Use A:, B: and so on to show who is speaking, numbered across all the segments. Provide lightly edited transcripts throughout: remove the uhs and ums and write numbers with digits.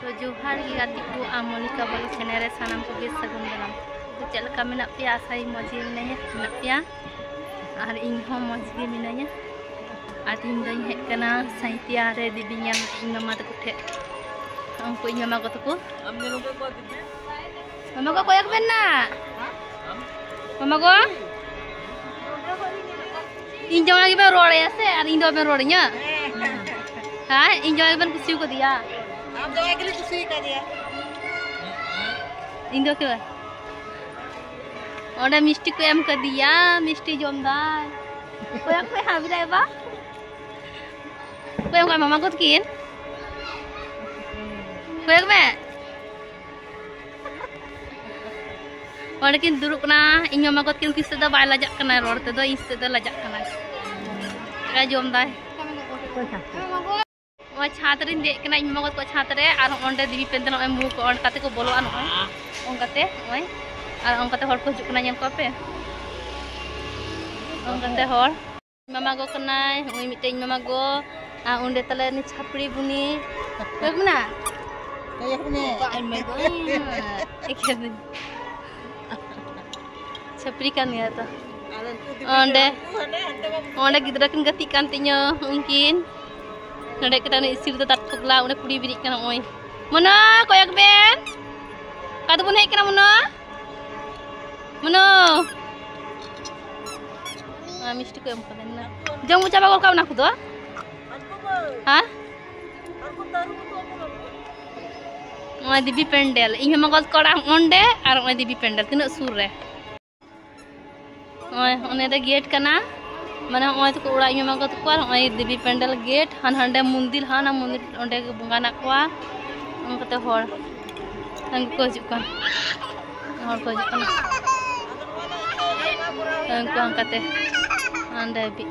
A: तो जोहार की गाती को मोनिका बल चैनल सानाम को बेस सगुन दाराम तो चल का मेना पिया आसाई मौज गे मिनाया मेना पिया और इन हो मौज गे मिनाया और इन दई हेज कना साइतिया रे दिबिया इन मामा तको ठे उनको इन मामा को तको मामा को कोयक बेना मामा को इन जो लagi ben roll ya se और इन दो ben rollnya हां इन जो ben कुछ को दिया
B: आप दो के लिए कुछ कर दिया
A: इन दो के और मिष्टी को एम कर दिया मिष्टी जोमदार कोया कोई हाबी रे बा कोया कोई मामा को किन कोया में और किन दुरुक ना इन मामा को किन किस दा बाय लजक कना रोड ते दो इस दा लजक कना का जोमदार वो छात्र दे कना इन मामा को छात्र और ओंडे दिबी पेंदन ओ मु को ओंड काते को बोलो आन ओं काते ओय और ओं काते हर को जुक कना को पे ओं काते हर मामा को कना ओय मिटे मामा को आ ओंडे तले नि छापड़ी बुनी कबना
B: कयकने
A: आई मे गो एक छपरी kan ya to onde gidra kan gati kan tinya mungkin nade kita ni isir tat pugla onde kudi birik kan oi mana koyak ben kadu bun hei kana mana misti ko em kaben na jang ucap gol kau nak to ha oi dibi pendel ing ma gol korang onde ar oi dibi pendel tina sur re ओने द गेट कना माने ओय तो उड़ा इमा को तो ओय देवी पेंडल गेट हंडे मंदिर हाना मंदिर ओंडे बंगा ना कोआ उनकते होर संग को हिजुक का होर को हिजुक का उनको अंकते अंडे भी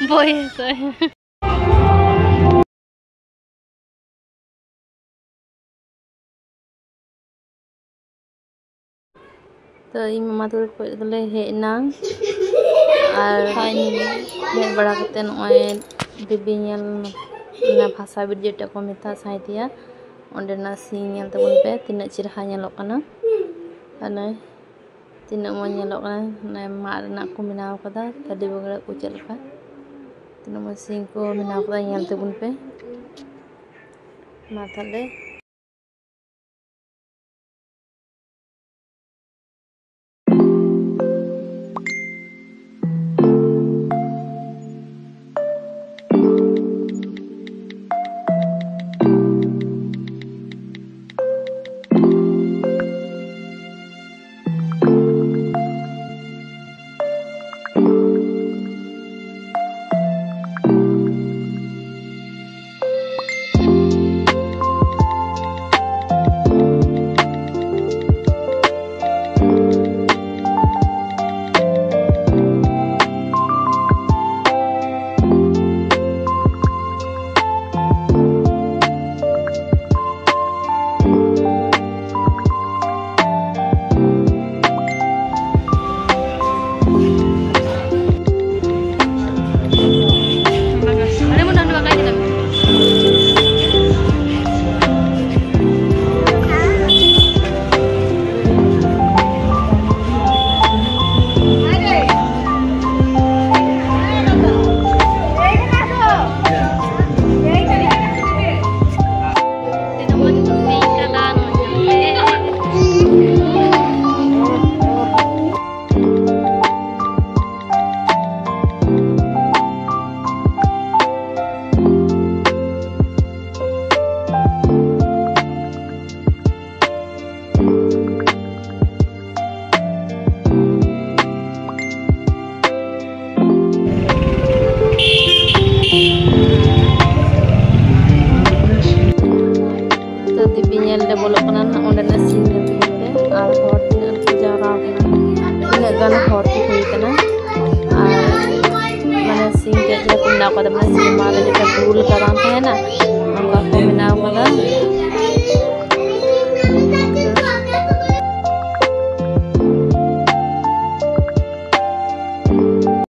A: बोय सो तो इन मामा तो ले हेना और हेज बड़ा कते नय दिबी नेल ना भाषा बिर जेटा को मेता साइतिया ओंडेना सिंग नेल तबन पे तिना चिरहा नेलो कना अने तिना मो नेलो कना ना मा रना को मिनाव कदा तडी बगड़ा को चलका तिना मो सिंग को मिनाव कदा नेल तबन पे मा थाले